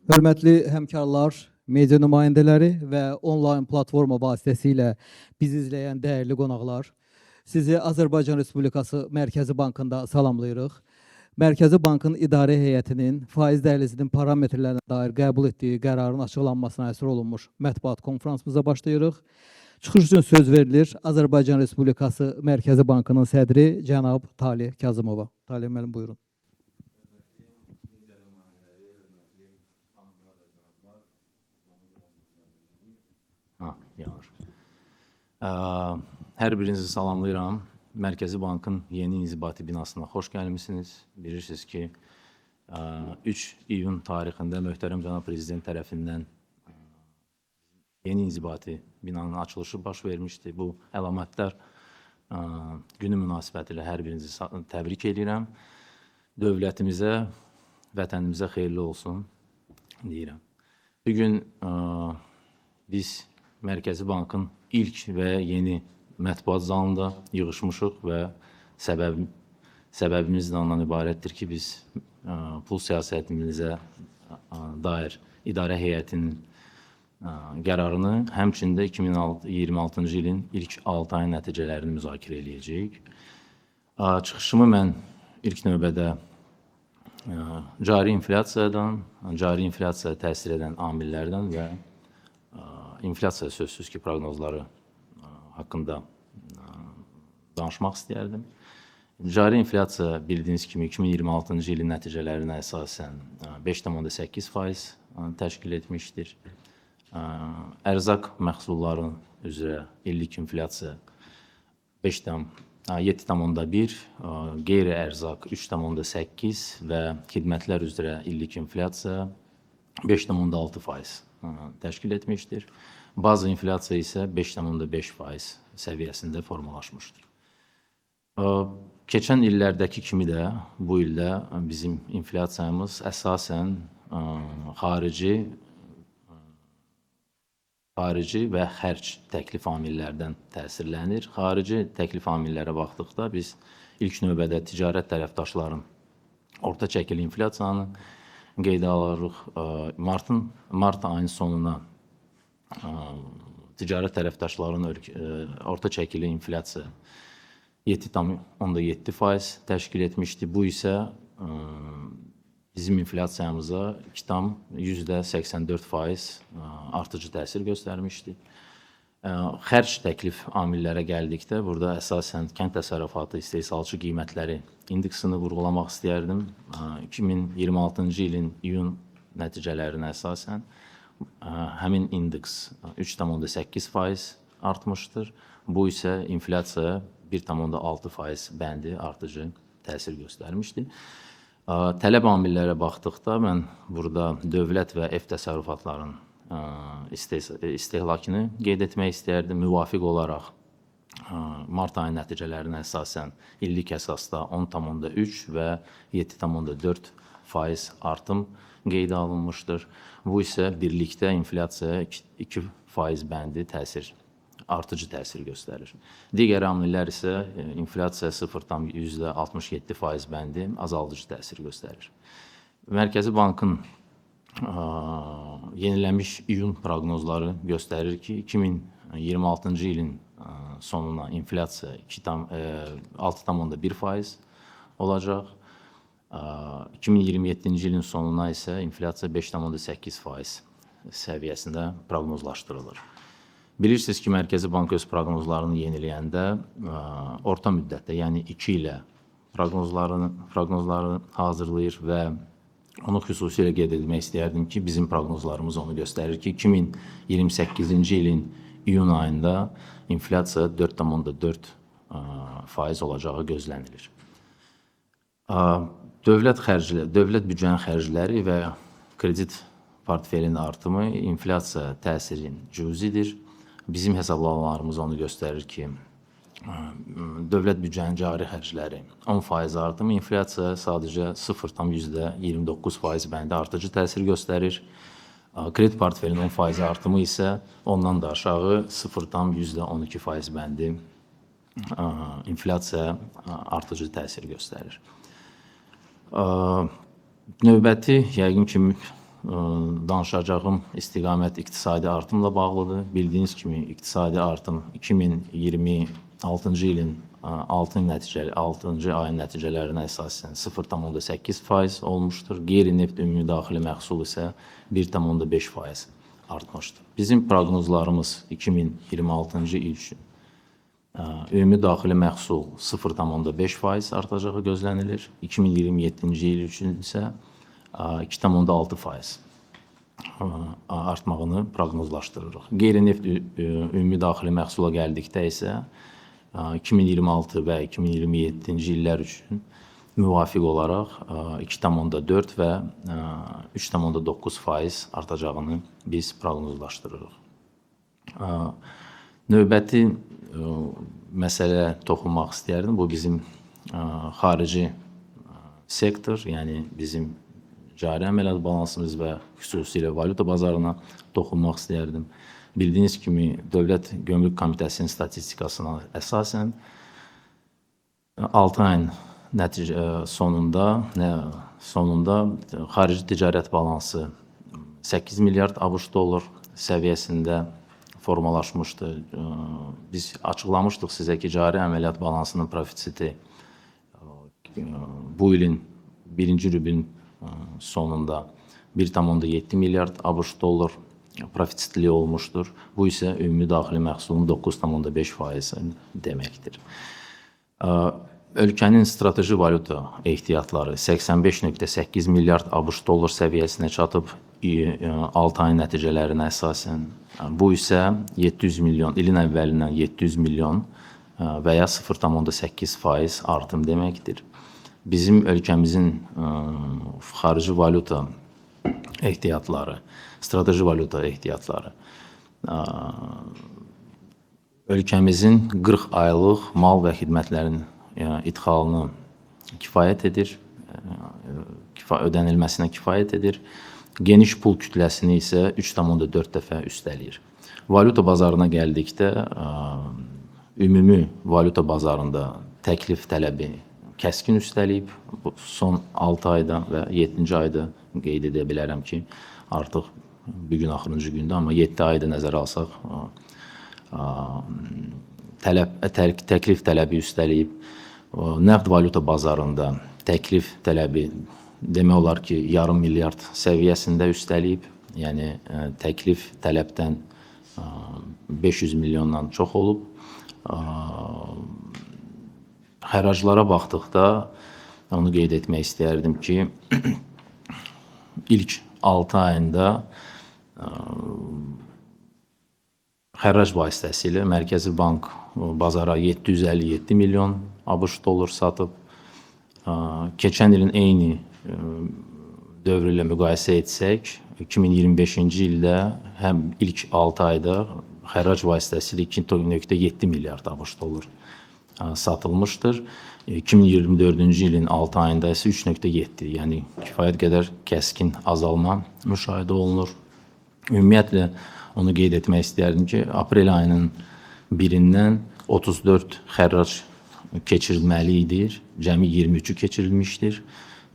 Hörmətli həmkarlar, media nümayəndələri və onlayn platforma vasitəsilə bizi izləyən dəyərli qonaqlar, sizi Azərbaycan Respublikası Mərkəzi Bankında salamlayırıq. Mərkəzi Bankın İdarə Heyətinin faiz dəhlizinin parametrlərinə dair qəbul etdiyi qərarın açıqlanmasına həsr olunmuş mətbuat konferansımıza başlayırıq. Çıxış üçün söz verilir Azərbaycan Respublikası Mərkəzi Bankının sədri cənab Talih Kazımova. Talih müəllim, buyurun. Hər birinizi salamlayıram. Mərkəzi Bankın yeni inzibati binasına xoş gəlmişsiniz. Bilirsiniz ki, 3 iyun tarixində möhtərəm cənab prezident tərəfindən yeni inzibati binanın açılışı baş vermişdi. Bu əlamətlər günü münasibətilə hər birinizi təbrik edirəm. Dövlətimizə, vətənimizə xeyirli olsun deyirəm. Bugün biz Mərkəzi Bankın ilk və yeni mətbuat zalında yığışmışıq və səbəbimiz də ondan ibarətdir ki, biz pul siyasətimizə dair idarə heyətinin qərarını, həmçində 2026-cı ilin ilk 6 ayın nəticələrini müzakirə edəcəyik. Çıxışımı mən ilk növbədə cari inflyasiyadan, cari inflasiyaya təsir edən amillərdən və inflyasiya sözsüz ki, proqnozları haqqında danışmaq istəyərdim. Cari inflyasiya bildiyiniz kimi 2026-cı ilin nəticələrinə əsasən 5,8% təşkil etmişdir. Ərzaq məhsulları üzrə illik inflyasiya 7,1, qeyri-ərzaq 3,8 və xidmətlər üzrə illik inflyasiya 5,6% təşkil etmişdir. Bazı inflyasiya isə 5,5% səviyyəsində formalaşmışdır. Keçən illərdəki kimi də bu ildə bizim inflyasiyamız əsasən xarici və xərc təklif amillərdən təsirlənir. Xarici təklif amillərə baxdıqda biz ilk növbədə ticarət tərəfdaşların orta çəkili inflyasiyanı qeydə alırıq. Mart ayının sonuna ticarət tərəfdaşlarının orta çəkili inflyasiya 7,7% təşkil etmişdi. Bu isə bizim inflyasiyamıza 2,84% artıcı təsir göstərmişdi. Xərc təklif amillərə gəldikdə, burada əsasən kənd təsərrüfatı istehsalçı qiymətləri indeksini vurğulamaq istəyərdim. 2026-cı ilin iyun nəticələrinə əsasən həmin indeks 3,8% artmışdır. Bu isə inflyasiyaya 1,6% bəndi artıcı təsir göstərmişdi. Tələb amillərə baxdıqda mən burada dövlət və ev təsərrüfatlarının istehlakını qeyd etmək istəyərdim. Müvafiq olaraq mart ayı nəticələrinə əsasən illik əsasda 10,3 və 7,4% artım qeydə alınmışdır. Bu isə birlikdə inflyasiyaya 2% bəndi artıcı təsir göstərir. Digər amillər isə inflyasiya 0,67% bəndi azaldıcı təsir göstərir. Mərkəzi Bankın yenilənmiş iyun proqnozları göstərir ki, 2026-cı ilin sonuna inflyasiya 6,1% olacaq. 2027-ci ilin sonuna isə inflyasiya 5,8% səviyyəsində proqnozlaşdırılır. Bilirsiniz ki, Mərkəzi Bank öz proqnozlarını yeniləyəndə orta müddətdə, yəni 2 ilə proqnozlarını hazırlayır və onu xüsusilə qeyd etmək istəyərdim ki, bizim proqnozlarımız onu göstərir ki, 2028-ci ilin iyun ayında inflyasiya 4,4% olacağı gözlənilir. Dövlət büdcənin xərcləri və kredit portfelinin artımı inflyasiya təsirin cüzidir. Bizim hesablamalarımız onu göstərir ki, dövlət büdcənin cari xərcləri 10% artımı, inflyasiya sadəcə 0,29% bəndə artıcı təsir göstərir. Kredit portfelinin 10% artımı isə ondan da aşağı 0,12% bəndi inflyasiya artıcı təsir göstərir. Növbəti, yəqin ki, danışacağım istiqamət iqtisadi artımla bağlıdır. Bildiyiniz kimi iqtisadi artım 2026-cı ilin 6-cı ayın nəticələrinə əsasən 0,8% olmuşdur. Qeyri-neft ümumi daxili məhsul isə 1,5% artmışdır. Bizim proqnozlarımız 2026-cı il üçün ümumi daxili məhsul 0,5% artacağı gözlənilir. 2027-ci il üçün isə 2,6% artmağını proqnozlaşdırırıq. Qeyri-neft ümumi daxili məhsula gəldikdə isə 2026 və 2027-ci illər üçün müvafiq olaraq 2,4 və 3,9% artacağını biz proqnozlaşdırırıq. Növbəti məsələyə toxunmaq istəyərdim. Bu bizim xarici sektor, yəni bizim cari əməliyyat balansımız və xüsusilə valyuta bazarına toxunmaq istəyərdim. Bildiyiniz kimi Dövlət Gömrük Komitəsinin statistikasına əsasən 6 ayın sonunda xarici ticarət balansı 8 milyard ABŞ dollar səviyyəsində formalaşmışdı. Biz açıqlamışdıq sizə ki, cari əməliyyat balansının profitsiti bu ilin birinci rübün sonunda 1,7 milyard ABŞ dollar profitsitli olmuşdur. Bu isə ümumi daxili məhsulun 9,5% deməkdir. Ölkənin strateji valyuta ehtiyatları 85,8 milyard ABŞ dollar səviyyəsinə çatıb 6 ayın nəticələrinə əsasən. Bu isə 700 milyon, ilin əvvəlindən 700 milyon və ya 0,8% artım deməkdir. Bizim ölkəmizin xarici valyuta ehtiyatları, strateji valyuta ehtiyatları ölkəmizin 40 aylıq mal və xidmətlərin idxalını kifayət edir, ödənilməsinə kifayət edir. Geniş pul kütləsini isə 3,4 dəfə üstələyir. Valyuta bazarına gəldikdə, ümumi valyuta bazarında təklif tələbi kəskin üstəliyib. Son 6 ayda və 7-ci ayda qeyd edə bilərəm ki, artıq bugün axırıncı gündə, amma 7 ayda nəzərə alsaq, təklif tələbi üstəliyib. Nəqd valyuta bazarında təklif tələbi demək olar ki, yarım milyard səviyyəsində üstəliyib. Yəni, təklif tələbdən 500 milyondan çox olub. Xəraclara baxdıqda onu qeyd etmək istəyərdim ki, ilk 6 ayında xərac vasitəsilə Mərkəzi Bank bazara 757 milyon ABŞ dollar satıb. Keçən ilin eyni dövrü ilə müqayisə etsək, 2025-ci ildə həm ilk 6 ayda xərac vasitəsilə 2,7 milyard ABŞ dollar satılmışdır. 2024-cü ilin 6 ayında isə 3,7, yəni kifayət qədər kəskin azalma müşahidə olunur. Ümumiyyətlə, onu qeyd etmək istəyərdim ki, aprel ayının 1-dən 34 xərac keçirilməli idi, cəmi 23-ü keçirilmişdir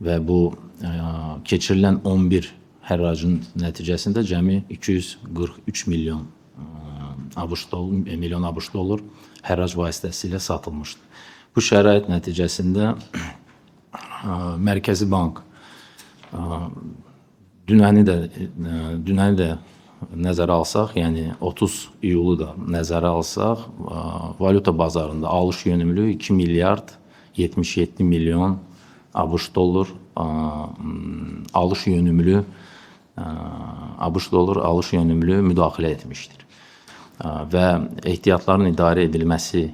və bu keçirilən 11 xəracın nəticəsində cəmi 243 milyon ABŞ dollar xərac vasitəsilə satılmışdır. Bu şərait nəticəsində Mərkəzi Bank dünəni də nəzərə alsaq, yəni 30 iyulu da nəzərə alsaq, valyuta bazarında alış yönümlü 2 milyard 77 milyon ABŞ dollar alış yönümlü müdaxilə etmişdir. Və ehtiyatların idarə edilməsi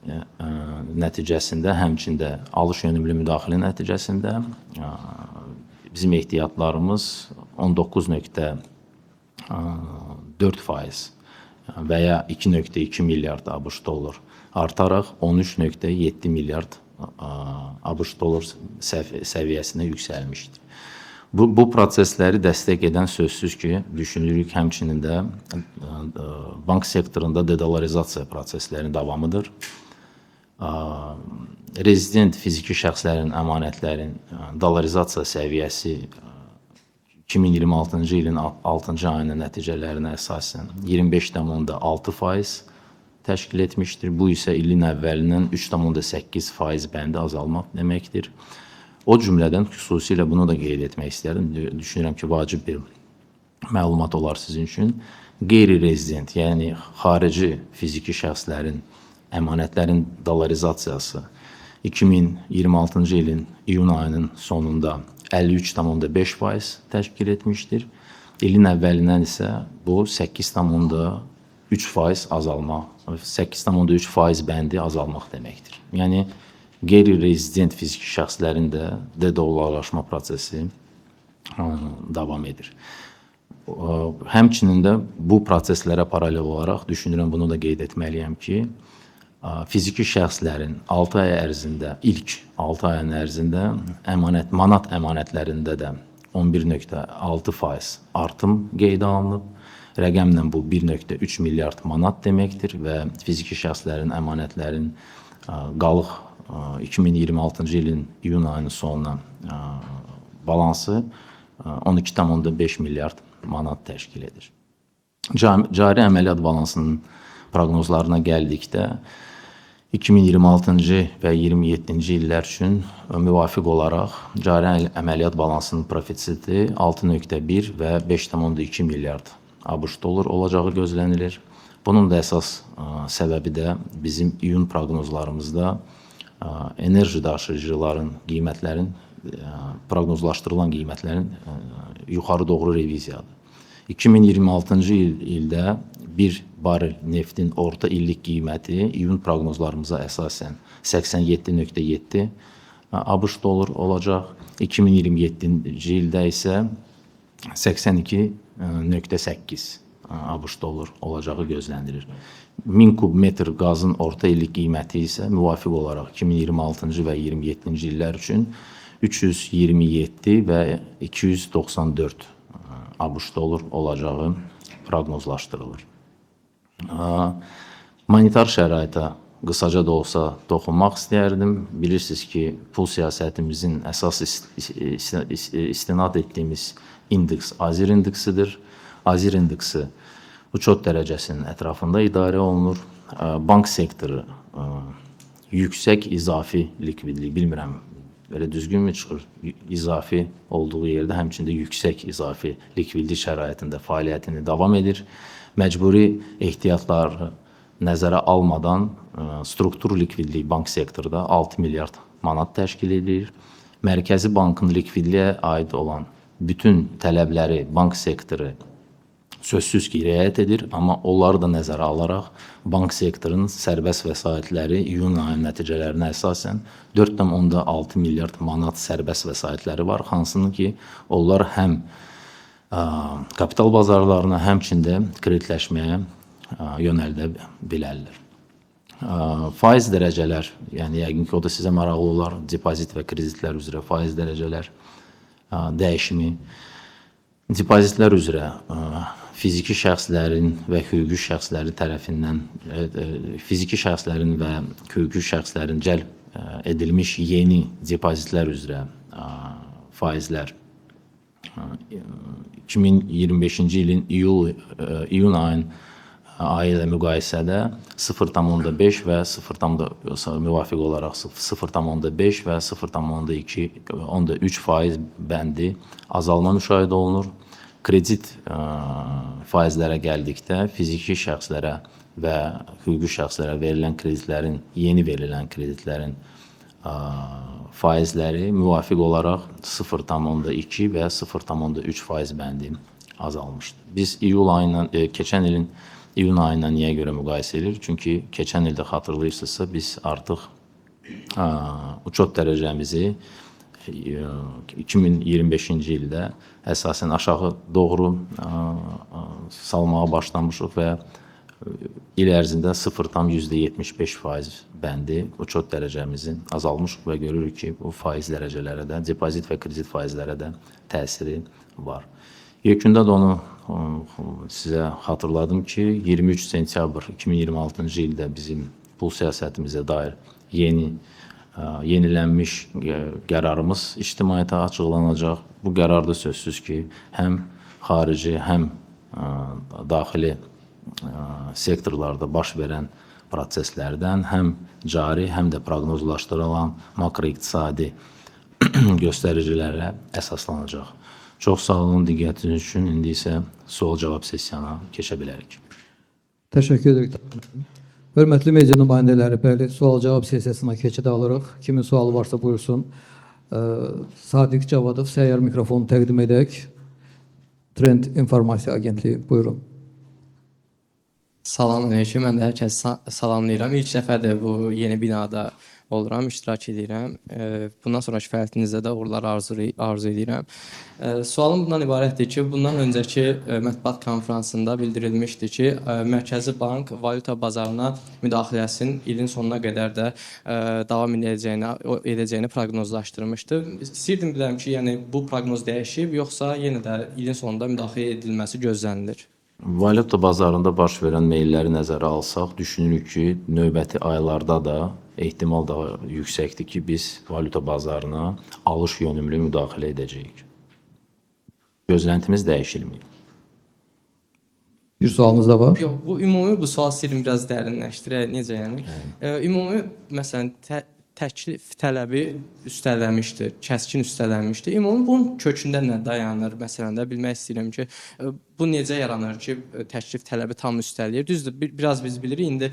nəticəsində, həmçində alış yönümlü müdaxilə nəticəsində bizim ehtiyatlarımız 19,4% və ya 2,2 milyard ABŞ dollar artaraq 13,7 milyard ABŞ dollar səviyyəsinə yüksəlmişdir. Bu prosesləri dəstək edən sözsüz ki, düşünürük həmçinin də bank sektorunda dedolarizasiya proseslərinin davamıdır. Rezident fiziki şəxslərin əmanətlərin dolarizasiya səviyyəsi 2026-cı ilin 6-cı ayının nəticələrinə əsasən 25,6% təşkil etmişdir. Bu isə ilin əvvəlindən 3,8% bəndi azalmaq deməkdir. O cümlədən xüsusilə bunu da qeyd etmək istəyirəm. Düşünürəm ki, vacib bir məlumat olar sizin üçün. Qeyri-rezident, yəni xarici fiziki şəxslərin əmanətlərin dollarizasiyası 2026-cı ilin iyun ayının sonunda 53,5% təşkil etmişdir. İlin əvvəlindən isə bu 8,3% azalma, 8,3% bəndi azalmaq deməkdir. Yəni qeyri-rezident fiziki şəxslərin də dedollarlaşma prosesi davam edir. Həmçinin də bu proseslərə paralel olaraq düşünürəm, bunu da qeyd etməliyəm ki, fiziki şəxslərin 6 ay ərzində, ilk 6 ayın ərzində manat əmanətlərində də 11,6% artım qeydə alınıb. Rəqəmlə bu 1,3 milyard manat deməkdir və fiziki şəxslərin əmanətlərin qalıq 2026-cı ilin iyun ayının sonuna balansı 12,5 milyard manat təşkil edir. Cari əməliyyat balansının proqnozlarına gəldikdə 2026-cı və 2027-ci illər üçün müvafiq olaraq cari əməliyyat balansının profitsiti 6,1 və 5,2 milyard ABŞ dollar olacağı gözlənilir. Bunun da əsas səbəbi də bizim iyun proqnozlarımızda enerji daşıyıcıların qiymətlərin, proqnozlaşdırılan qiymətlərin yuxarı doğru reviziyadır. 2026-cı ildə bir barel neftin orta illik qiyməti iyun proqnozlarımıza əsasən 87,7 ABŞ dollar olacaq. 2027-ci ildə isə 82,8 ABŞ dollar olacağı gözlənilir. 1000 kubmetr qazın orta illik qiyməti isə müvafiq olaraq 2026-cı və 2027-ci illər üçün 327 və 294 ABŞ dollar olacağı proqnozlaşdırılır. Monetar şəraitə qısaca da olsa toxunmaq istəyərdim. Bilirsiniz ki, pul siyasətimizin əsas istinad etdiyimiz indeks Azir indeksidir. Azir indeksi uçot dərəcəsinin ətrafında idarə olunur. Bank sektoru yüksək izafi likvidlik, bilmirəm, belə düzgünmü çıxır? İzafi olduğu yerdə həmçində yüksək izafi likvidlik şəraitində fəaliyyətini davam edir. Məcburi ehtiyatları nəzərə almadan struktur likvidlik bank sektorda 6 milyard manat təşkil edir. Mərkəzi bankın likvidliyə aid olan bütün tələbləri bank sektoru sözsüz ki, riayət edir, amma onları da nəzərə alaraq bank sektorunun sərbəst vəsaitləri iyun ayının nəticələrinə əsasən 4,6 milyard manat sərbəst vəsaitləri var, hansının ki, onlar həm kapital bazarlarına, həmçində kreditləşməyə yönəldə bilərlər. Faiz dərəcələr, yəni yəqin ki, o da sizə maraqlı olar, depozit və kreditlər üzrə faiz dərəcələr dəyişimi. Depozitlər üzrə fiziki şəxslərin və hüquqi şəxsləri tərəfindən, fiziki şəxslərin və hüquqi şəxslərin cəlb edilmiş yeni depozitlər üzrə faizlər 2025-ci ilin iyun ayı ilə müqayisədə 0,5 və müvafiq olaraq 0,5 və 0,2-3% bəndi azalma müşahidə olunur. Kredit faizlərə gəldikdə fiziki şəxslərə və hüquqi şəxslərə verilən kreditlərin, yeni verilən kreditlərin faizləri müvafiq olaraq 0,2 və 0,3% bəndi azalmışdır. Biz keçən ilin iyun ayı ilə niyə görə müqayisə edirik? Çünki keçən ildə xatırlayırsınızsa biz artıq uçot dərəcəmizi 2025-ci ildə əsasən aşağı doğru salmağa başlamışıq və il ərzində 0,75% bəndi uçot dərəcəmizin azalmışıq və görürük ki, bu faiz dərəcələrə də, depozit və kredit faizlərə də təsiri var. Yekunda da onu sizə xatırladım ki, 23 sentyabr 2026-cı ildə bizim pul siyasətimizə dair yeni yenilənmiş qərarımız ictimaiyyətə açıqlanacaq. Bu qərarda sözsüz ki, həm xarici, həm daxili sektorlarda baş verən proseslərdən həm cari, həm də proqnozlaşdırılan makroiqtisadi göstəricilərə əsaslanacaq. Çox sağ olun diqqətiniz üçün. İndi isə sual-cavab sessiyasına keçə bilərik. Təşəkkür edirik. Hörmətli media nümayəndələri, bəli, sual-cavab sessiyasına keçid alırıq. Kimin sualı varsa buyursun. Sadiq Cavadov, səyyar mikrofonu təqdim edək. Trend İnformasiya Agentliyi, buyurun. Salamünaleyküm, mən də hər kəsi salamlayıram. İlk dəfədir bu yeni binada oluram, iştirak edirəm. Bundan sonraki fəaliyyətinizdə də uğurlar arzu edirəm. Sualım bundan ibarətdir ki, bundan öncəki mətbuat konfransında bildirilmişdi ki, Mərkəzi Bank valyuta bazarına müdaxiləsinin ilin sonuna qədər də davam edəcəyini proqnozlaşdırmışdı. İstəyirdim biləm ki, yəni bu proqnoz dəyişib, yoxsa yenə də ilin sonunda müdaxilə edilməsi gözlənilir? Valyuta bazarında baş verən meylləri nəzərə alsaq, düşünürük ki, növbəti aylarda da ehtimal daha yüksəkdir ki, biz valyuta bazarına alış yönümlü müdaxilə edəcəyik. Gözləntimiz dəyişilməyib. Bir sualınız da var. Yox, bu sual istəyirəm biraz dərinləşdirək. Necə yəni? Ümumi məsələn təklif tələbi üstələnmişdir, kəskin üstələnmişdir. Ümumi bunun kökündə nə dayanır? Məsələn də bilmək istəyirəm ki, bu necə yaranır ki, təklif tələbi tam üstələyir? Düzdür, biraz biz bilirik. İndi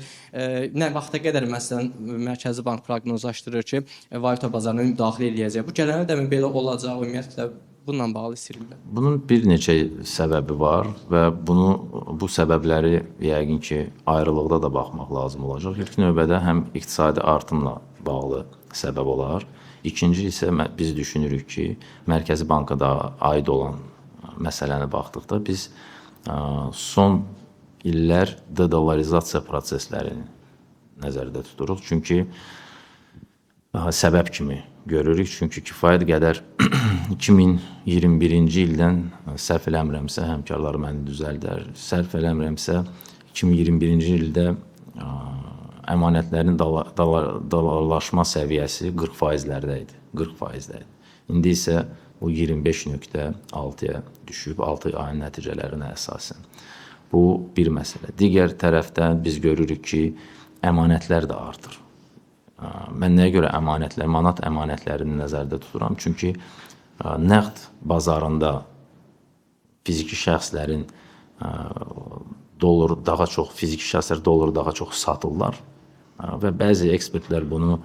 nə vaxta qədər məsələn Mərkəzi Bank proqnozlaşdırır ki, valyuta bazarına müdaxilə eləyəcək. Bu gələnə də belə olacaq, ümumiyyətlə bununla bağlı istəyirəm. Bunun bir neçə səbəbi var və bu səbəbləri yəqin ki, ayrılıqda da baxmaq lazım olacaq. İlk növbədə həm iqtisadi artımla bağlı səbəb olar. İkinci isə biz düşünürük ki, Mərkəzi Banka da aid olan məsələni baxdıqda biz son illər de-dollarizasiya proseslərini nəzərdə tuturuq. Çünki səbəb kimi görürük. Çünki kifayət qədər 2021-ci ildən səhv eləmirəmsə, həmkarlar məni düzəldər, səhv eləmirəmsə 2021-ci ildə əmanətlərin dollarlaşma səviyyəsi 40%-lərdə idi. 40%-də idi. İndi isə bu 25.6-ya düşüb 6 ayın nəticələrinə əsasən. Bu bir məsələ. Digər tərəfdən biz görürük ki, əmanətlər də artır. Mən nəyə görə manat əmanətlərini nəzərdə tuturam? Çünki nəqd bazarında fiziki şəxslərin fiziki şəxslər dolları daha çox satırlar və bəzi ekspertlər bunu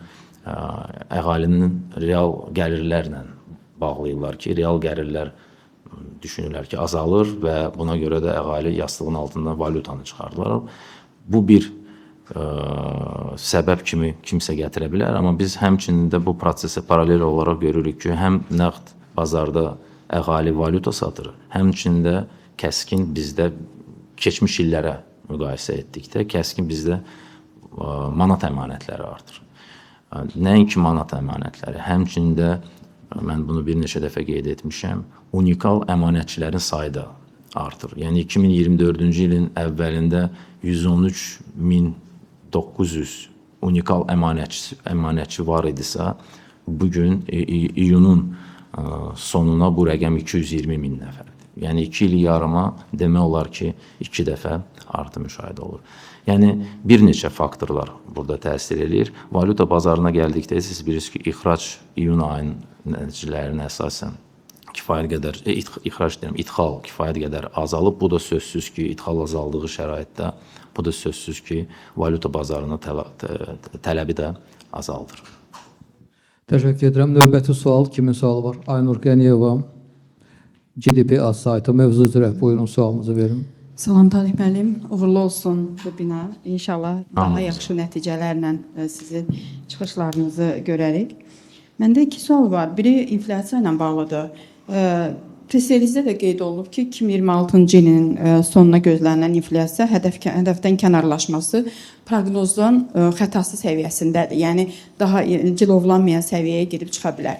əhalinin real gəlirlərlə bağlayırlar ki, real gəlirlər düşünürlər ki, azalır və buna görə də əhali yastığın altından valyutanı çıxardılar. Bu bir səbəb kimi kimsə gətirə bilər, amma biz həmçinin də bu prosesə paralel olaraq görürük ki, həm nəqd bazarda əhali valyuta satır, həmçinin də kəskin bizdə keçmiş illərə müqayisə etdikdə kəskin bizdə manat əmanətləri artır. Nəinki manat əmanətləri, həmçinin də mən bunu bir neçə dəfə qeyd etmişəm, unikal əmanətçilərin sayı da artır. Yəni 2024-cü ilin əvvəlində 113.900 unikal əmanətçi var idisə, bugün iyunun sonuna bu rəqəm 220.000 nəfərdir. Yəni 2 il yarıma demək olar ki, 2 dəfə artım müşahidə olur. Yəni bir neçə faktorlar burada təsir edir. Valyuta bazarına gəldikdə siz bilirsiniz ki, ixrac iyun ayının nəticələrinə əsasən kifayət qədər ixal kifayət qədər azalıb. Bu da sözsüz ki, ixal azaldığı şəraitdə bu da sözsüz ki, valyuta bazarına tələbi də azaldır. Təşəkkür edirəm. Növbəti sual, kimin sualı var? Aynur Qəniyeva, GDP az saytı mövzu üzrə buyurun sualınızı verin. Salam Talib müəllim, uğurlu olsun bu bina. İnşallah daha yaxşı nəticələrlə sizin çıxışlarınızı görərik. Məndə 2 sual var. Biri inflyasiya ilə bağlıdır. Press-relizdə də qeyd olunub ki, 2026-cı ilin sonuna gözlənilən inflyasiya hədəfdən kənarlaşması proqnozdan xətası səviyyəsindədir. Yəni daha cilovlanmayan səviyyəyə gedib çıxa bilər.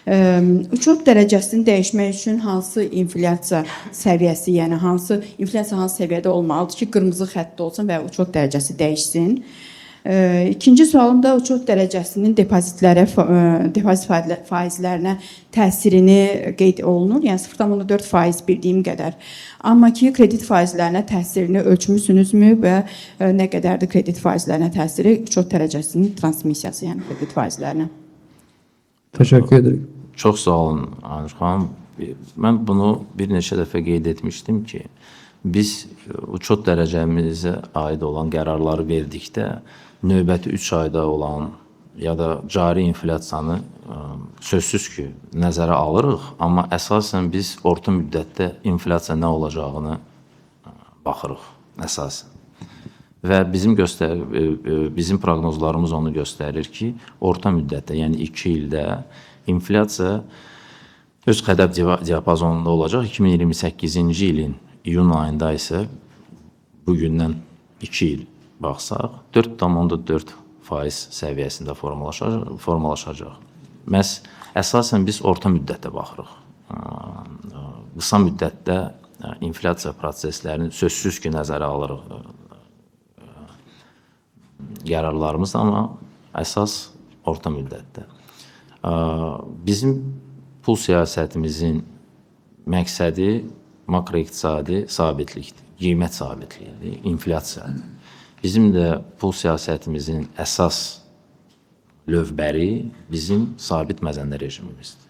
Uçuq dərəcəsini dəyişmək üçün hansı inflyasiya səviyyəsi, yəni hansı inflyasiya hansı səviyyədə olmalıdır ki, qırmızı xəttdə olsun və uçuq dərəcəsi dəyişsin. İkinci sualım da uçot dərəcəsinin depozit faizlərinə təsirini qeyd olunur. Yəni 0,4% bildiyim qədər. Amma ki kredit faizlərinə təsirini ölçmüsünüzmü və nə qədərdir kredit faizlərinə təsiri uçot dərəcəsinin transmissiyası, yəni kredit faizlərinə? Təşəkkür edirik. Çox sağ olun Aynur xanım. Mən bunu bir neçə dəfə qeyd etmişdim ki, biz uçot dərəcəmizə aid olan qərarları verdikdə növbəti 3 ayda olan ya da cari inflyasiyanı sözsüz ki, nəzərə alırıq, amma əsasən biz orta müddətdə inflyasiya nə olacağını baxırıq əsasən. Və bizim proqnozlarımız onu göstərir ki, orta müddətdə, yəni 2 ildə inflyasiya öz xədər diapazonunda olacaq. 2028-ci ilin iyun ayında isə bugündən 2 il baxsaq 4,4% səviyyəsində formalaşacaq. Məhz əsasən biz orta müddətdə baxırıq. Qısa müddətdə inflyasiya proseslərini sözsüz ki, nəzərə alırıq qərarlarımız, amma əsas orta müddətdə. Bizim pul siyasətimizin məqsədi makroiqtisadi sabitlikdir, qiymət sabitliyidir, inflyasiyadır. Bizim də pul siyasətimizin əsas lövbəri bizim sabit məzənli rejimimizdir.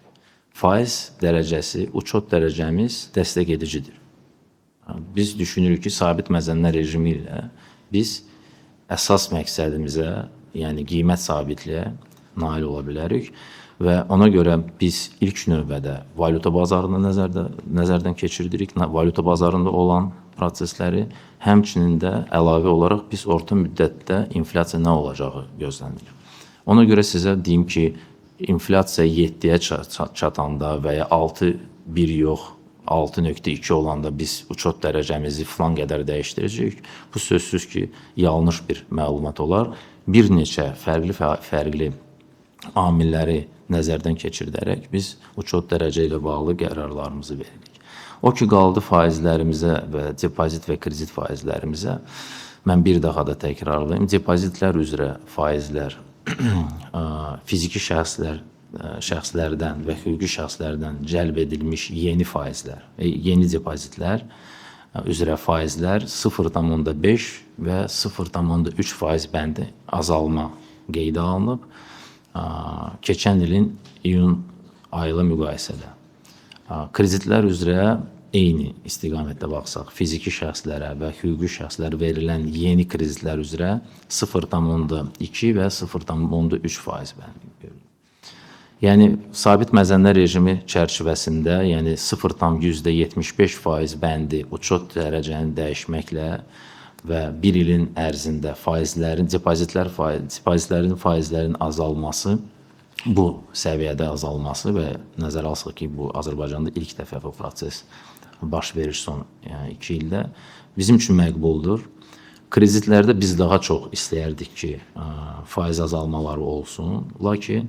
Faiz dərəcəsi, uçot dərəcəmiz dəstək edicidir. Biz düşünürük ki, sabit məzənli rejimi ilə biz əsas məqsədimizə, yəni qiymət sabitliyə nail ola bilərik və ona görə biz ilk növbədə valyuta bazarını nəzərdən keçirdirik, valyuta bazarında olan prosesləri, həmçinin də əlavə olaraq biz orta müddətdə inflyasiya nə olacağı gözlənilir. Ona görə sizə deyim ki, inflyasiya 7-yə çatanda və ya 6,1 yox, 6,2 olanda biz uçot dərəcəmizi filan qədər dəyişdirəcəyik. Bu sözsüz ki, yanlış bir məlumat olar. Bir neçə fərqli amilləri nəzərdən keçirdərək biz uçot dərəcə ilə bağlı qərarlarımızı veririk. O ki, qaldı faizlərimizə və depozit və kredit faizlərimizə, mən bir daha da təkrarlayım, depozitlər üzrə faizlər fiziki şəxslərdən və hüquqi şəxslərdən cəlb edilmiş yeni faizlər, yeni depozitlər üzrə faizlər 0,5 və 0,3% bəndi azalma qeydə alınıb. Keçən ilin iyun ayı ilə müqayisədə. Kreditlər üzrə eyni istiqamətdə baxsaq, fiziki şəxslərə və hüquqi şəxslərə verilən yeni kreditlər üzrə 0,2 və 0,3% bəndi görülür. Yəni, sabit məzənlər rejimi çərçivəsində, yəni 0,75% bəndi uçot dərəcəni dəyişməklə və bir ilin ərzində depozitlərin faizlərin azalması, bu səviyyədə azalması və nəzərə alsaq ki, bu Azərbaycanda ilk dəfə bu proses baş verir son 2 ildə, bizim üçün məqbuldur. Kreditlərdə biz daha çox istəyərdik ki, faiz azalmaları olsun. Lakin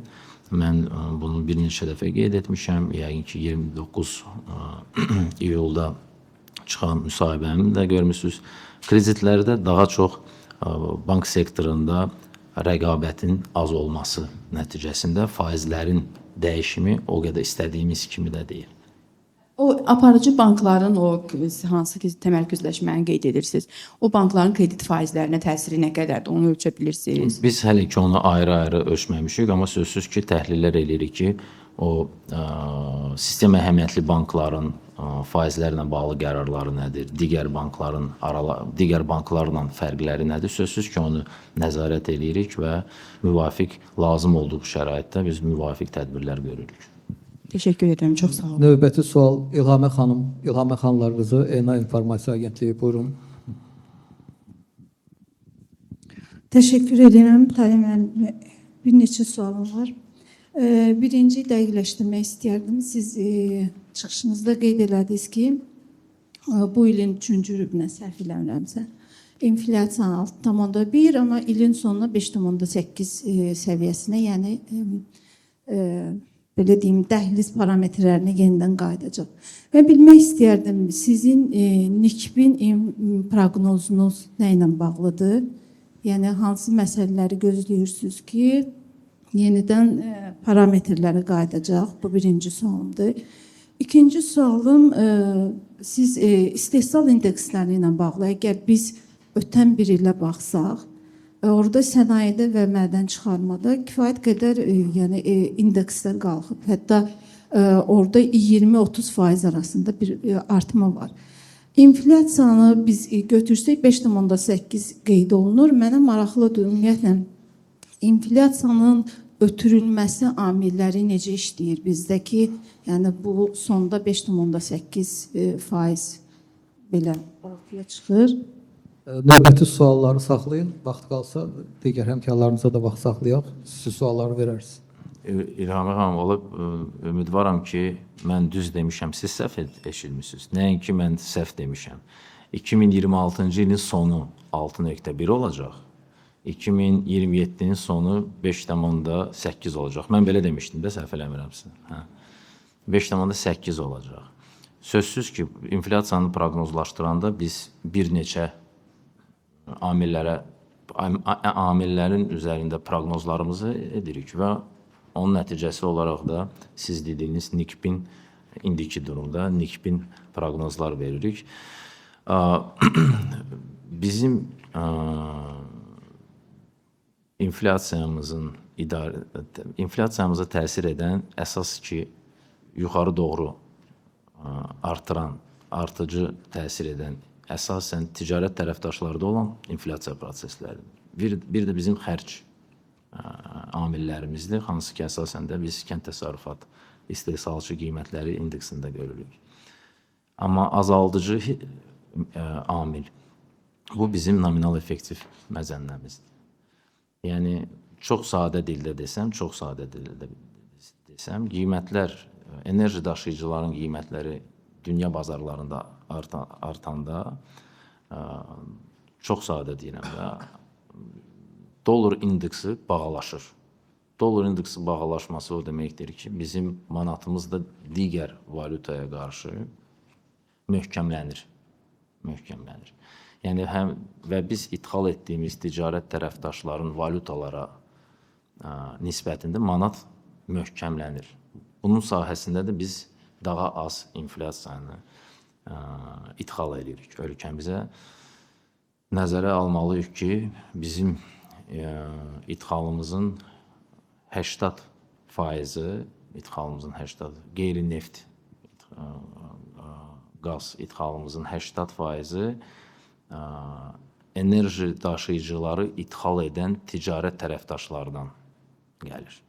mən bunu bir neçə dəfə qeyd etmişəm. Yəqin ki, 29 iyulda çıxan müsahibəmi də görmüsünüz. Kreditlərdə daha çox bank sektorunda rəqabətin az olması nəticəsində faizlərin dəyişimi o qədər istədiyimiz kimi də deyil. O aparıcı bankların hansı ki təmərküzləşməni qeyd edirsiniz, o bankların kredit faizlərinə təsiri nə qədərdir, onu ölçə bilirsiniz? Biz hələ ki onu ayrı-ayrı ölçməmişik, amma sözsüz ki, təhlillər eləyirik ki, o sistem əhəmiyyətli bankların faizlərlə bağlı qərarları nədir, digər banklarla fərqləri nədir, sözsüz ki, onu nəzarət eləyirik və müvafiq lazım olduğu şəraitdə biz müvafiq tədbirlər görürük. Təşəkkür edirəm, çox sağ olun. Növbəti sual İlhamə xanım. İlhamə xanımlar qızı, ENA İnformasiya Agentliyi, buyurun. Təşəkkür edirəm. Talim müəllim, bir neçə sualım var. Birinci dəqiqləşdirmək istəyərdim. Siz çıxışınızda qeyd elədiniz ki, bu ilin 3-cü rübünə səhv eləmirəmsə, inflyasiya 6,1, amma ilin sonuna 5,8 səviyyəsinə, yəni belə deyim, dəhliz parametrlərinə yenidən qayıdacaq. Və bilmək istəyərdim, sizin nikbin proqnozunuz nə ilə bağlıdır? Yəni hansı məsələləri gözləyirsiniz ki, yenidən parametrləri qayıdacaq? Bu birinci sualımdır. İkinci sualım, siz istehsal indeksləri ilə bağlı, əgər biz ötən bir ilə baxsaq, orada sənayedə və mədən çıxarmada kifayət qədər yəni indekslər qalxıb. Hətta orada 20-30% arasında bir artma var. İnflyasiyanı biz götürsək 5,8 qeyd olunur. Mənə maraqlıdır ümumiyyətlə inflyasiyanın ötürülməsi amilləri necə işləyir bizdə ki, yəni bu sonda 5,8% belə ortaya çıxır. Növbəti sualları saxlayın. Vaxt qalsa digər həmkarlarımıza da vaxt saxlayaq. Siz sualları verərsiniz. İlham xanım, olub ümidvaram ki, mən düz demişəm, siz səhv eşitmisiniz. Nəinki mən səhv demişəm. 2026-cı ilin sonu 6,1 olacaq. 2027-nin sonu 5,8 olacaq. Mən belə demişdim də, səhv eləmirəmsə. 5,8 olacaq. Sözsüz ki, inflyasiyanı proqnozlaşdıranda biz bir neçə amillərin üzərində proqnozlarımızı edirik və onun nəticəsi olaraq da siz dediyiniz NİKBİN indiki durumda NİKBİN proqnozlar veririk. Bizim inflyasiyamıza təsir edən əsas ki, yuxarı doğru artıran, artıcı təsir edən əsasən ticarət tərəfdaşlarda olan inflyasiya prosesləridir. Bir də bizim xərc amillərimizdir, hansı ki, əsasən də biz kənd təsərrüfat istehsalçı qiymətləri indeksində görürük. Amma azaldıcı amil, bu bizim nominal effektiv məzənnəmizdir. Yəni, çox sadə dildə desəm, qiymətlər, enerji daşıyıcıların qiymətləri dünya bazarlarında artanda, çox sadə deyirəm də, dollar indeksi bağlaşır. Dollar indeksi bağlaşması o deməkdir ki, bizim manatımız da digər valyutaya qarşı möhkəmlənir. Yəni, və biz ithal etdiyimiz ticarət tərəfdaşların valyutalara nisbətində manat möhkəmlənir. Bunun sahəsində də biz daha az inflyasiyanı ithal edirik ölkəmizə. Nəzərə almalıyıq ki, bizim ithalımızın 80%, qeyri-neft qaz ithalımızın 80% enerji daşıyıcıları ithal edən ticarət tərəfdaşlardan gəlir.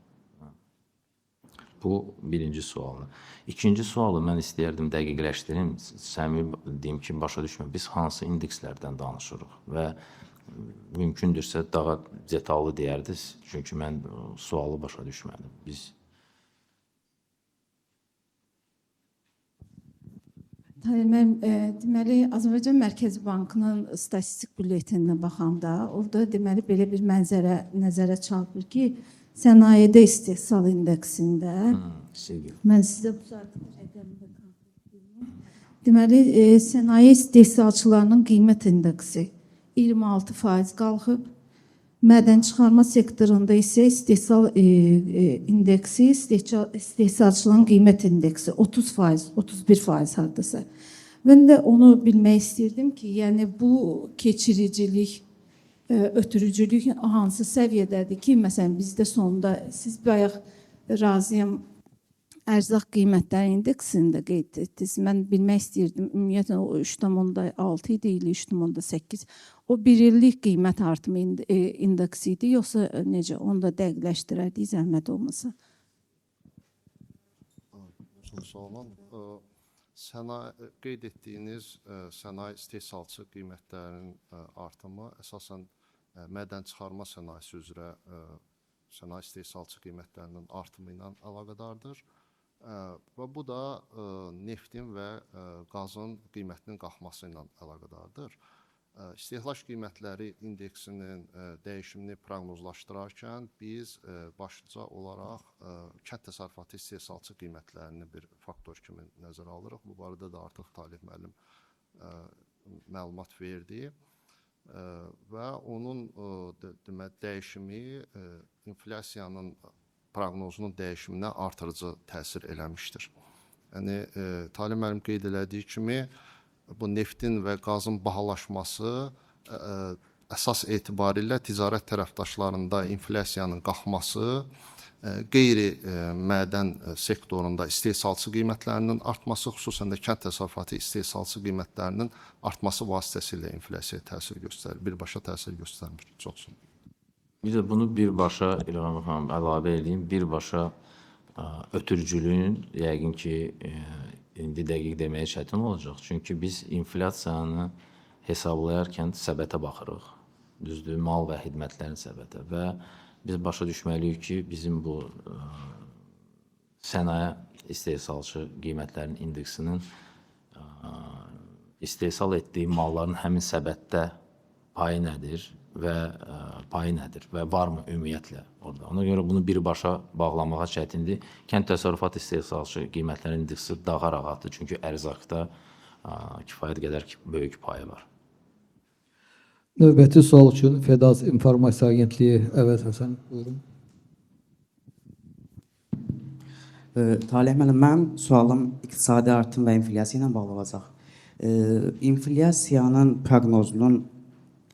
Bu birinci sualdır. İkinci sualı mən istəyərdim dəqiqləşdirim. Səmimi deyim ki, başa düşməm. Biz hansı indekslərdən danışırıq və mümkündürsə daha detallı deyərdiniz. Çünki mən sualı başa düşmədim. Deməli, Azərbaycan Mərkəzi Bankının statistik bülleteninə baxanda, orada deməli belə bir mənzərə nəzərə çarpır ki, sənayedə istehsal indeksində, mən sizə bu saatı rəqəmdə konkret. Deməli, sənaye istehsalçılarının qiymət indeksi 26% qalxıb, mədən çıxarma sektorunda isə istehsal indeksi, istehsalçıların qiymət indeksi 30%, 31% hardasa. Mən də onu bilmək istirdim ki, yəni bu keçiricilik, ötürücülük hansı səviyyədədir ki, məsələn, bizdə sonunda, siz bayaq razıyam, ərzaq qiymətləri indeksində qeyd etdiniz. Mən bilmək istirdim, ümumiyyətlə o 3,6 idi, 3,8. O bir illik qiymət artımı indeksi idi, yoxsa necə? Onu da dəqiqləşdirərdik, zəhmət olmasa. Qeyd etdiyiniz sənaye istehsalçı qiymətlərinin artımı əsasən mədən çıxarma sənayesi üzrə sənaye istehsalçı qiymətlərinin artımı ilə əlaqədardır. Və bu da neftin və qazın qiymətinin qalxması ilə əlaqədardır. İstehlak qiymətləri indeksinin dəyişimini proqnozlaşdırarkən biz başlıca olaraq kənd təsərrüfatı istehsalçı qiymətlərini bir faktor kimi nəzərə alırıq. Bu barədə də artıq Talib müəllim məlumat verdi. və onun demək dəyişimi inflyasiyanın proqnozunun dəyişiminə artırıcı təsir eləmişdir. Yəni Talib müəllim qeyd elədiyi kimi bu neftin və qazın bahalaşması əsas etibarilə ticarət tərəfdaşlarında inflyasiyanın qalxması, qeyri mədən sektorunda istehsalçı qiymətlərinin artması, xüsusən də kənd təsərrüfatı istehsalçı qiymətlərinin artması vasitəsilə inflyasiyaya təsir göstərir, birbaşa təsir göstərmir. Çox sağ olun. Bir də bunu birbaşa İlham xanım əlavə edeyim, birbaşa ötürücülüyün yəqin ki indi dəqiq deməyə çətin olacaq. Çünki biz inflyasiyanı hesablayarkən səbətə baxırıq. Düzdür, mal və xidmətlərin səbətə və biz başa düşməliyik ki, bizim bu sənaye istehsalçı qiymətlərinin indeksinin istehsal etdiyi malların həmin səbətdə payı nədir və varmı ümumiyyətlə orada. Ona görə bunu birbaşa bağlamağa çətindir. Kənd təsərrüfat istehsalçı qiymətlərin indeksi daha rahatdır, çünki ərzaqda kifayət qədər böyük payı var. Növbəti sual üçün Fedaz İnformasiya Agentliyi Əvəz Həsən, buyurun. Talih müəllim, mənim sualım iqtisadi artım və inflyasiya ilə bağlı olacaq. İnflyasiyanın proqnozunun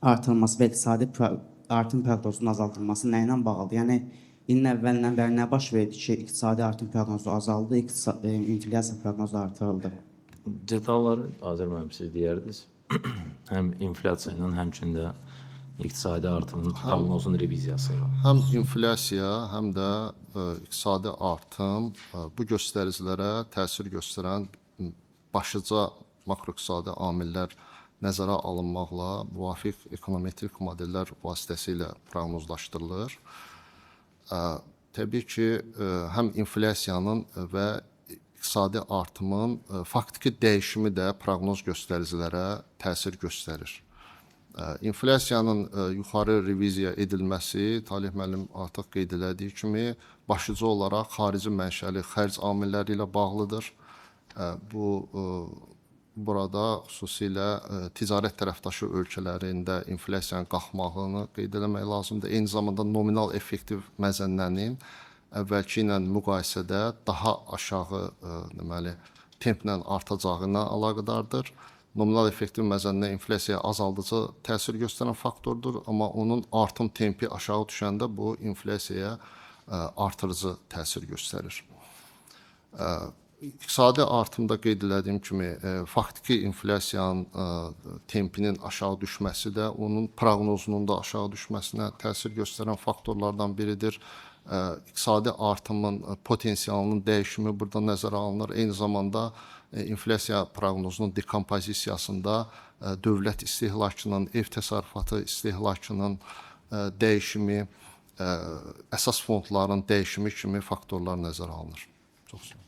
artırılması və iqtisadi artım proqnozunun azaldılması nə ilə bağlıdır? Yəni, ilin əvvəlindən bəri nə baş verdi ki, iqtisadi artım proqnozu azaldı, inflyasiya proqnozu artırıldı? Detalları Azər müəllim siz deyərdiniz. Həm inflyasiya ilə, həmçində iqtisadi artımın proqnozunun reviziyası ilə. Həm inflyasiya, həm də iqtisadi artım bu göstəricilərə təsir göstərən başlıca makroiqtisadi amillər nəzərə alınmaqla müvafiq ekonometrik modellər vasitəsilə proqnozlaşdırılır. Təbii ki, həm inflyasiyanın və iqtisadi artımın faktiki dəyişimi də proqnoz göstəricilərə təsir göstərir. İnflyasiyanın yuxarı reviziya edilməsi, Talih müəllim artıq qeyd elədiyi kimi, başlıca olaraq xarici mənşəli xərc amilləri ilə bağlıdır. Burada xüsusilə ticarət tərəfdaşı ölkələrində inflyasiyanın qalxmağını qeyd eləmək lazımdır. Eyni zamanda nominal effektiv məzənnənin əvvəlki ilə müqayisədə daha aşağı templə artacağı ilə əlaqədardır. Nominal effektiv məzənnə inflyasiyaya azaldıcı təsir göstərən faktordur, amma onun artım tempi aşağı düşəndə bu inflyasiyaya artırıcı təsir göstərir. İqtisadi artımda qeyd elədiyim kimi, faktiki inflyasiyanın tempinin aşağı düşməsi də onun proqnozunun da aşağı düşməsinə təsir göstərən faktorlardan biridir. İqtisadi artımın potensialının dəyişimi burada nəzərə alınır. Eyni zamanda inflyasiya proqnozunun dekompozisiyasında dövlət istehlakının, ev təsərrüfatı istehlakının dəyişimi, əsas fondların dəyişimi kimi faktorlar nəzərə alınır. Çox sağ olun.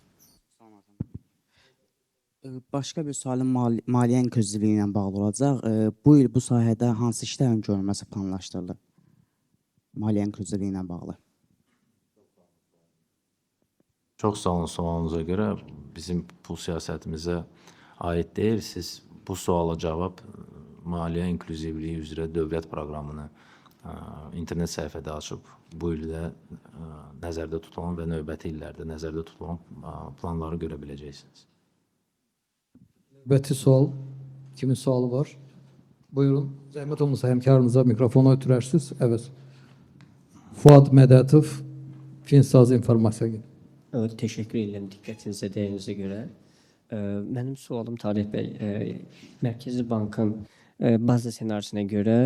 Başqa bir sualım maliyyə inkluzivliyi ilə bağlı olacaq. Bu il bu sahədə hansı işlərin görülməsi planlaşdırılır? Maliyyə inkluzivliyi ilə bağlı. Çox sağ olun sualınıza görə. Bizim pul siyasətimizə aid deyil. Siz bu suala cavab maliyyə inklüzivliyi üzrə dövlət proqramını internet səhifədə açıb bu ildə nəzərdə tutulan və növbəti illərdə nəzərdə tutulan planları görə biləcəksiniz. Növbəti sual, kimin sualı var? Buyurun, zəhmət olmasa həmkarınıza mikrofonu ötürərsiniz. Evet. Fuad Mədətov, Finsaz İnformasiya Agentliyi. Evet, teşekkür ederim diqqətinizə, dəyərinizə görə. Mənim sualım Talih bəy, Mərkəzi Bankın baza ssenarisine görə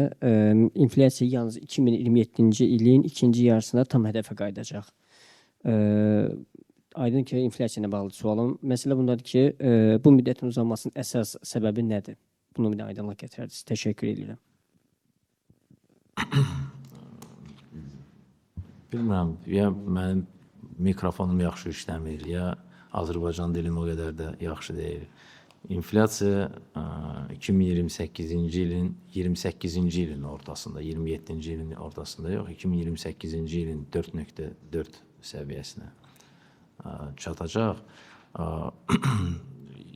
inflyasiya yalnız 2027-ci ilin ikinci yarısında tam hədəfə qayıdacaq. Aydın ki, inflyasiya ilə bağlı sualım. Məsələ bundadır ki, bu müddətin uzanmasının əsas səbəbi nədir? Bunu bir aydınlıq gətirərdiniz. Təşəkkür edirəm. Bilmirəm, ya mənim mikrofonum yaxşı işləmir, ya Azərbaycan dilim o qədər də yaxşı deyil. İnflyasiya 2028-ci ilin 28-ci ilin ortasında, 27-ci ilin ortasında yox, 2028-ci ilin 4.4 səviyyəsinə çatacaq.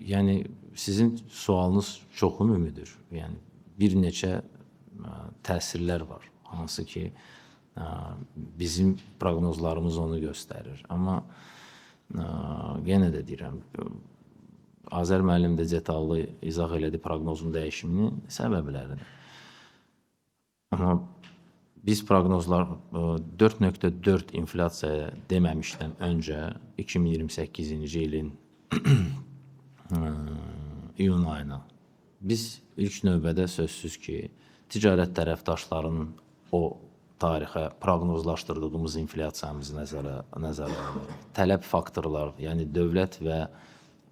Yəni sizin sualınız çox ümumludur. Yəni bir neçə təsirlər var, hansı ki, bizim proqnozlarımız onu göstərir. Amma yenə də deyirəm, Azər müəllim də detallı izah elədi proqnozun dəyişiminin səbəblərini. Amma biz proqnozlar 4.4 inflyasiya deməmişdən öncə 2028-ci ilin iyun ayına biz ilk növbədə sözsüz ki, ticarət tərəfdaşlarının o tarixə proqnozlaşdırdığımız inflyasiyamızı nəzərə alır. Tələb faktorlar, yəni dövlət və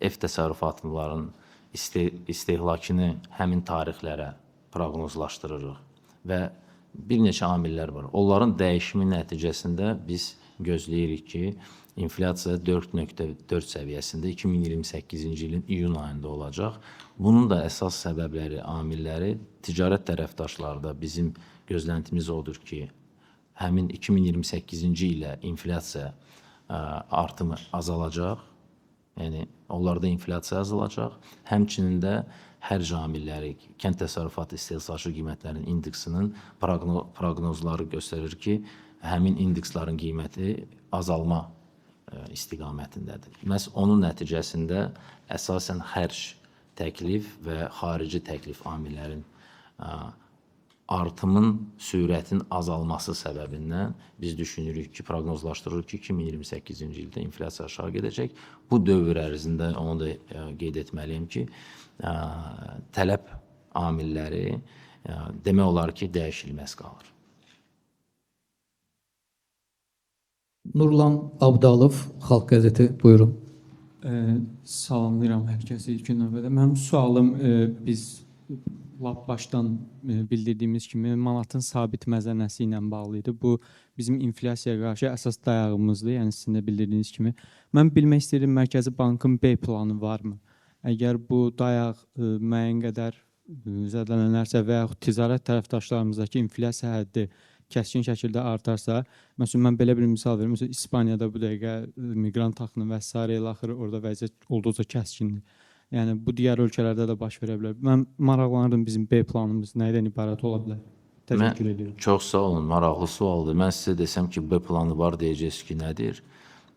ev təsərrüfatlarının istehlakını həmin tarixlərə proqnozlaşdırırıq və bir neçə amillər var. Onların dəyişimi nəticəsində biz gözləyirik ki, inflyasiya 4.4 səviyyəsində 2028-ci ilin iyun ayında olacaq. Bunun da əsas səbəbləri, amilləri ticarət tərəfdaşlarda bizim gözləntimiz odur ki, həmin 2028-ci ilə inflyasiya artımı azalacaq. Yəni onlarda inflyasiya azalacaq. Həmçinin də hərc amilləri, kənd təsərrüfatı istehsalı qiymətlərinin indeksinin proqnozları göstərir ki, həmin indekslərin qiyməti azalma istiqamətindədir. Məhz onun nəticəsində əsasən xərc təklif və xarici təklif amillərin artımın sürətin azalması səbəbindən biz düşünürük ki, proqnozlaşdırırıq ki, 2028-ci ildə inflyasiya aşağı gedəcək. Bu dövr ərzində onu da qeyd etməliyim ki, tələb amilləri demək olar ki, dəyişilməz qalır. Nurlan Abdalov, Xalq qəzeti, buyurun. Salamlayıram hər kəsi ilk növbədə. Mənim sualım biz lap başdan bildirdiyimiz kimi manatın sabit məzənəsi ilə bağlı idi. Bu bizim inflyasiyaya qarşı əsas dayağımızdır. Yəni sizin də bildirdiyiniz kimi. Mən bilmək istəyirəm, Mərkəzi Bankın B planı varmı? Əgər bu dayaq müəyyən qədər zədələnərsə və yaxud ticarət tərəfdaşlarımızdakı inflyasiya həddi kəskin şəkildə artarsa, məsələn, mən belə bir misal verim. Məsələn, İspaniyada bu dəqiqə miqrant axını və s. ilə axırı orada vəziyyət olduqca kəskindir. Yəni, bu digər ölkələrdə də baş verə bilər. Mən maraqlanırdım bizim B planımız nədən ibarət ola bilər? Təşəkkür edirəm. Çox sağ olun, maraqlı sualdır. Mən sizə desəm ki, B planı var, deyəcəksiniz ki, nədir?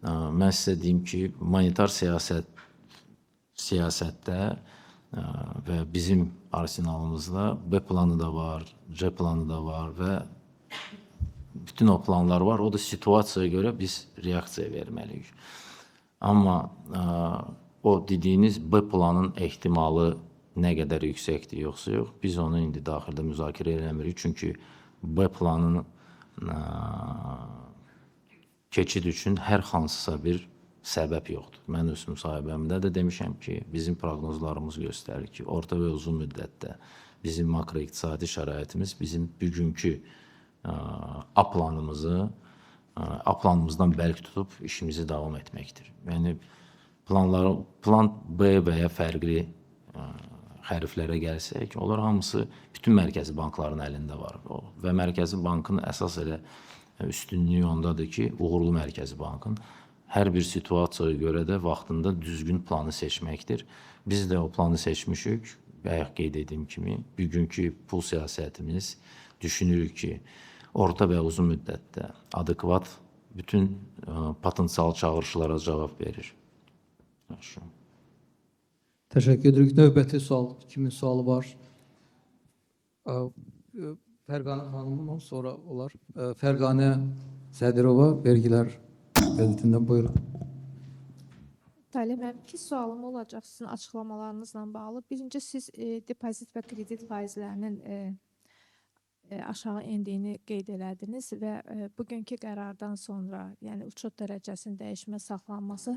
Mən sizə deyim ki, monetar siyasətdə və bizim arsenalımızda B planı da var, C planı da var və bütün o planlar var. O da situasiyaya görə biz reaksiya verməliyik. Amma o dediyiniz B planın ehtimalı nə qədər yüksəkdir, yoxsa yox, biz onu indi daxildə müzakirə eləmirik. Çünki B planının keçid üçün hər hansısa bir səbəb yoxdur. Mən öz müsahibəmdə də demişəm ki, bizim proqnozlarımız göstərir ki, orta və uzun müddətdə bizim makroiqtisadi şəraitimiz bizim bugünkü A planımızdan bərk tutub işimizi davam etməkdir. Yəni, plan B və ya fərqli xəriflərə gəlsək, onlar hamısı bütün mərkəzi bankların əlində var. Və Mərkəzi Bankın əsas elə üstünlüyü ondadır ki, uğurlu Mərkəzi Bankın hər bir situasiyaya görə də vaxtında düzgün planı seçməkdir. Biz də o planı seçmişik. Bayaq qeyd etdiyim kimi, bugünkü pul siyasətimiz düşünürük ki, orta və uzun müddətdə adekvat bütün potensial çağırışlara cavab verir. Təşəkkür edirik. Növbəti sual, kimin sualı var? Fərqanə xanımdan sonra olar. Fərqanə Sədirova, Vergilər qəzetindən buyurun. Talib müəllim, iki sualım olacaq sizin açıqlamalarınızla bağlı. Birinci, siz depozit və kredit faizlərinin aşağı endiyini qeyd elədiniz və bugünkü qərardan sonra, yəni uçot dərəcəsinin dəyişmə saxlanması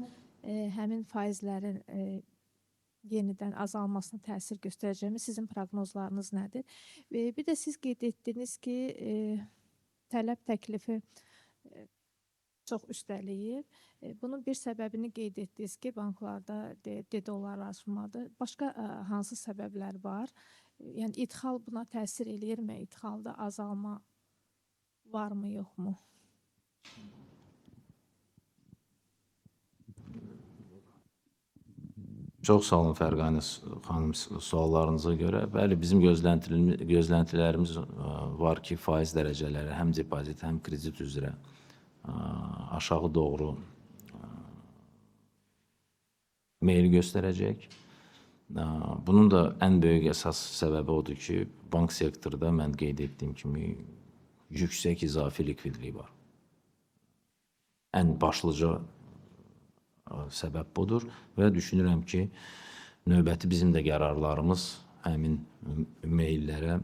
həmin faizlərin yenidən azalmasına təsir göstərəcəmi sizin proqnozlarınız nədir? Bir də siz qeyd etdiniz ki, tələb təklifi çox üstəliyir. Bunun bir səbəbini qeyd etdiniz ki, banklarda dedolarlaşmadır. Başqa hansı səbəblər var? Yəni, idxal buna təsir eləyirmi? İdxalda azalma varmı, yoxmu? Çox sağ olun Fərqanə xanım suallarınıza görə. Bəli, bizim gözləntilərimiz var ki, faiz dərəcələri həm depozit, həm kredit üzrə aşağı doğru meyil göstərəcək. Bunun da ən böyük əsas səbəbi odur ki, bank sektorda mən qeyd etdiyim kimi yüksək izafi likvidlik var. Ən başlıca səbəb budur və düşünürəm ki, növbəti bizim də qərarlarımız həmin meyillərə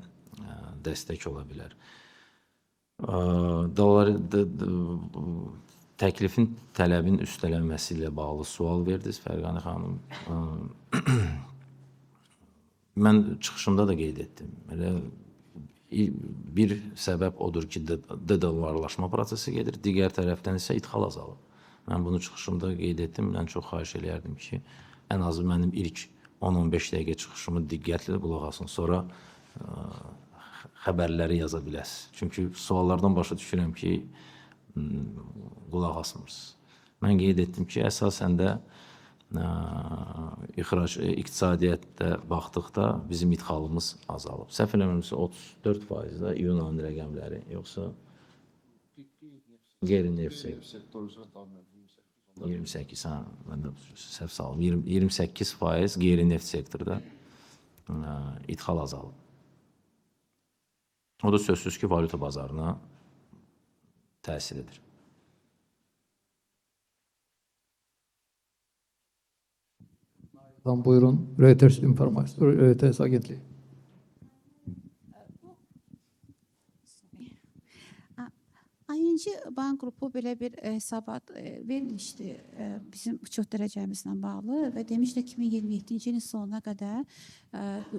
dəstək ola bilər. Təklifin, tələbin üstələnməsi ilə bağlı sual verdiniz Fərqanə xanım. Mən çıxışımda da qeyd etdim. Bir səbəb odur ki, de-dollarlaşma prosesi gedir, digər tərəfdən isə idxal azalır. Mən bunu çıxışımda qeyd etdim. Mən çox xahiş eləyərdim ki, ən azı mənim ilk 10-15 dəqiqə çıxışımı diqqətlə qulaq asın, sonra xəbərləri yaza biləsiniz. Çünki suallardan başa düşürəm ki, qulaq asmırsınız. Mən qeyd etdim ki, əsasən də iqtisadiyyatda baxdıqda bizim idxalımız azalıb. Səhv eləmirəmsə 34%-də iyun ayının rəqəmləri, yoxsa qeyri-neft sektoru 28, mən də səhv salım, 28% qeyri-neft sektorda idxal azalıb. O da sözsüz ki, valyuta bazarına təsir edir. Buyurun, Reuters informasiya, Reuters agentliyi. Ayıncı bank qrupu belə bir hesabat vermişdi bizim uçuş dərəcəmizlə bağlı və demişdi 2027-ci ilin sonuna qədər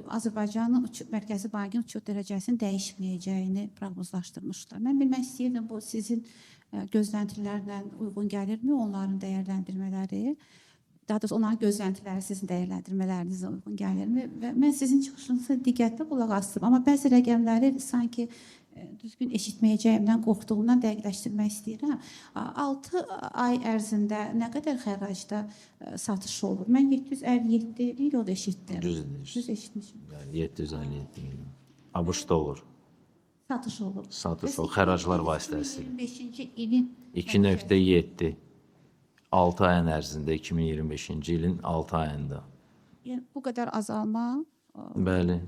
Azərbaycanın Mərkəzi Bankın uçuş dərəcəsinin dəyişməyəcəyini proqnozlaşdırmışlar. Mən bilmək istəyirdim, bu sizin gözləntilərlə uyğun gəlirmi, onların dəyərləndirmələri? Daha doğrusu onların gözləntiləri sizin dəyərləndirmələrinizə uyğun gəlirmi? Və mən sizin çıxışınızı diqqətlə qulaq asdım, amma bəzi rəqəmləri sanki düzgün eşitməyəcəyimdən qorxduğumdan dəqiqləşdirmək istəyirəm. 6 ay ərzində nə qədər xəracda satış olur? Mən 757 milyon eşitdim. Düz eşitmişim. 757 milyon. ABŞ-da olur. Satış olur. Satış olur, xəraclar vasitəsilə. 2025-ci ilin 2.7. 6 ayın ərzində, 2025-ci ilin 6 ayında. Yəni, bu qədər azalma. Bəli.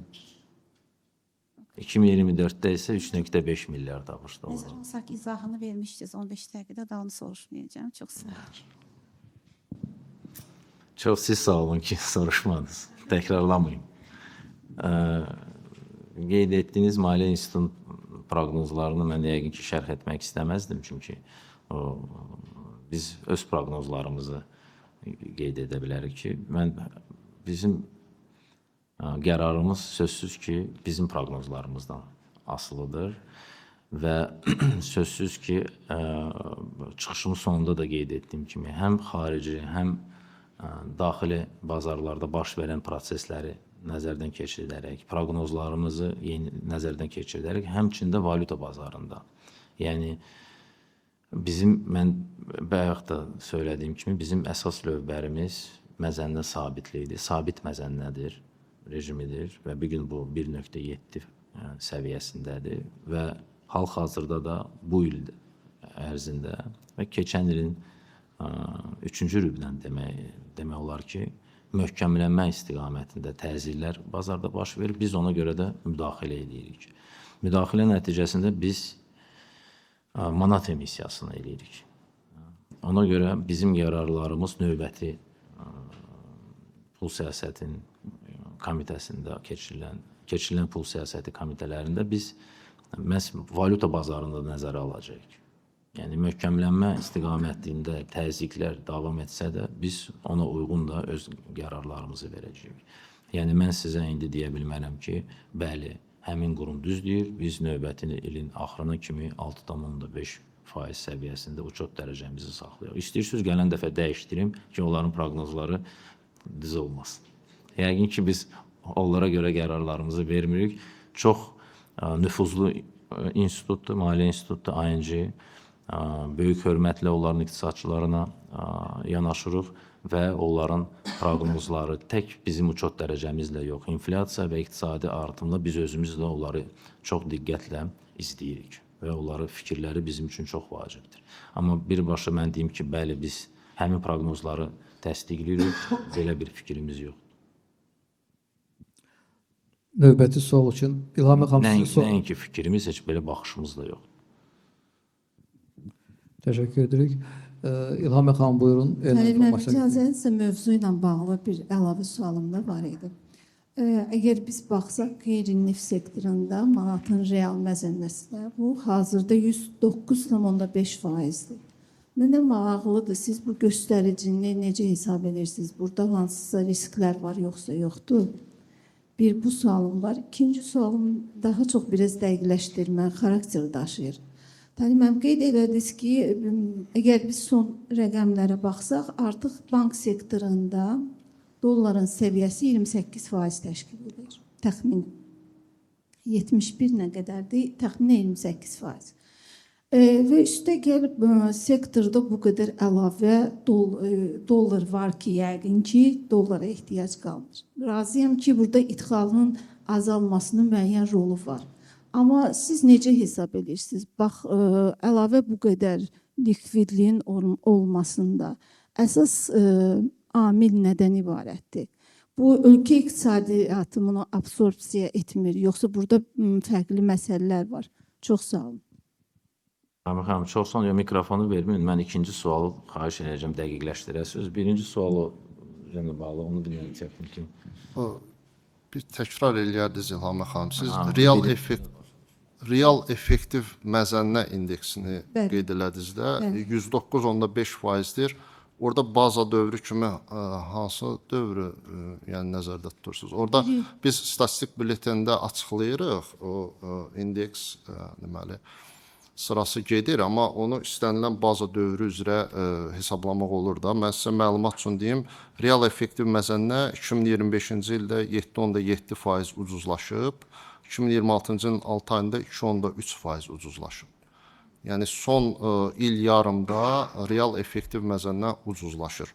2024-də isə 3.5 milyard ABŞ-da olur. Nəzərə alsaq izahını vermişdiniz 15 dəqiqədə, dalını soruşmayacağım. Çox sağ olun. Çox siz sağ olun ki, soruşmadınız. Təkrarlamayın. Qeyd etdiyiniz Maliyyə İnstitutunun proqnozlarını mən yəqin ki, şərh etmək istəməzdim. Çünki biz öz proqnozlarımızı qeyd edə bilərik ki, bizim qərarımız sözsüz ki, bizim proqnozlarımızdan asılıdır və sözsüz ki, çıxışımın sonunda da qeyd etdiyim kimi, həm xarici, həm daxili bazarlarda baş verən prosesləri nəzərdən keçirilərək, proqnozlarımızı nəzərdən keçirilərək, həmçində valyuta bazarında. Yəni, mən bayaq da söylədiyim kimi, bizim əsas lövbərimiz məzənnə sabitliyidir, sabit məzənnədir, rejimidir və bir gün bu 1.7 səviyyəsindədir və hal-hazırda da bu il ərzində və keçən ilin 3-cü rübdən demək olar ki, möhkəmlənmə istiqamətində təzyiqlər bazarda baş verir. Biz ona görə də müdaxilə edirik. Müdaxilə nəticəsində biz manat emissiyasını edirik. Ona görə bizim qərarlarımız növbəti pul siyasətin komitəsində keçirilən pul siyasəti komitələrində biz məhz valyuta bazarında nəzərə alacağıq. Yəni, möhkəmlənmə istiqamətində təzyiqlər davam etsə də, biz ona uyğun da öz qərarlarımızı verəcəyik. Yəni, mən sizə indi deyə bilmərəm ki, bəli, həmin qurum düz deyir, biz növbəti ilin axırına kimi 6,5% səviyyəsində uçot dərəcəmizi saxlayaq. İstəyirsiniz, gələn dəfə dəyişdirim ki, onların proqnozları düz olmasın. Yəqin ki, biz onlara görə qərarlarımızı vermirik. Çox nüfuzlu institutdur, Maliyyə İnstitutdur, ANG. Böyük hörmətlə onların iqtisadçılarına yanaşırıq və onların proqnozları tək bizim uçot dərəcəmizlə yox, inflyasiya və iqtisadi artımla biz özümüz də onları çox diqqətlə izləyirik və onların fikirləri bizim üçün çox vacibdir. Amma birbaşa mən deyim ki, bəli, biz həmin proqnozları təsdiqləyirik, belə bir fikrimiz yoxdur. Növbəti sual üçün İlham xanım sizin sual. Nəinki fikrimiz, heç belə baxışımız da yoxdur. Təşəkkür edirik. İlham xanım buyurun. Mən icazənizlə mövzu ilə bağlı bir əlavə sualım da var idi. Əgər biz baxsaq qeyri-neft sektorunda manatın real məzənnəsinə bu hazırda 109,5%-dir. Mənə maraqlıdır, siz bu göstəricini necə hesab edirsiniz? Burada hansısa risklər var yoxsa yoxdur? Bir bu sualım var. İkinci sualım daha çox biraz dəqiqləşdirmə xarakteri daşıyır. Müəllim, qeyd elədiniz ki, əgər biz son rəqəmlərə baxsaq, artıq bank sektorunda dolların səviyyəsi 28% təşkil edir. Təxmin 71 nə qədərdir? Təxminən 28%. Və üstə gəlib sektorda bu qədər əlavə dollar var ki, yəqin ki, dollara ehtiyac qalmır. Razıyam ki, burada idxalın azalmasının müəyyən rolu var. Amma siz necə hesab edirsiniz? Bax, əlavə bu qədər likvidliyin olmasında əsas amil nədən ibarətdir? Bu, ölkə iqtisadiyyatı bunu absorpsiya etmir, yoxsa burada fərqli məsələlər var? Çox sağ olun. Xanım, çox son mikrofonu verməyin. Mən ikinci sualı xahiş edəcəm dəqiqləşdirəsiniz. Birinci sualı bağlı, onu bilmirəm texniki. Bir təkrar eləyərdiniz İlham xanım. Siz real effektiv məzənnə indeksini qeyd elədiniz də 109,5%-dir. Orada baza dövrü kimi hansı dövrü yəni nəzərdə tutursunuz? Orada biz statistik bülletində açıqlayırıq o indeks deməli sırası gedir, amma onu istənilən baza dövrü üzrə hesablamaq olur da. Mən sizə məlumat üçün deyim, real effektiv məzənnə 2025-ci ildə 7,7% ucuzlaşıb, 2026-cı ilin 6 ayında 2,3% ucuzlaşıb. Yəni son il yarımda real effektiv məzənnə ucuzlaşır.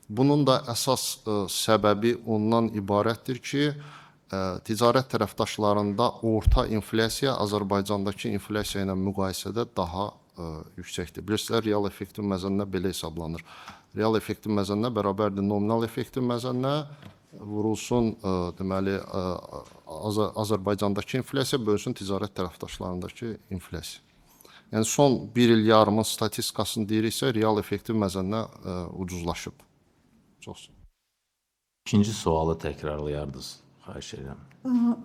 Bunun da əsas səbəbi ondan ibarətdir ki, ticarət tərəfdaşlarında orta inflyasiya Azərbaycandakı inflyasiya ilə müqayisədə daha yüksəkdir. Bilirsiniz, real effektiv məzənnə belə hesablanır. Real effektiv məzənnə bərabərdir nominal effektiv məzənnə vurulsun deməli Azərbaycandakı inflyasiya bölsün ticarət tərəfdaşlarındakı inflyasiya. Yəni son bir il yarımın statistikasını deyiriksə, real effektiv məzənnə ucuzlaşıb. Çox sağ olun. İkinci sualı təkrarlayardınız, xahiş edirəm.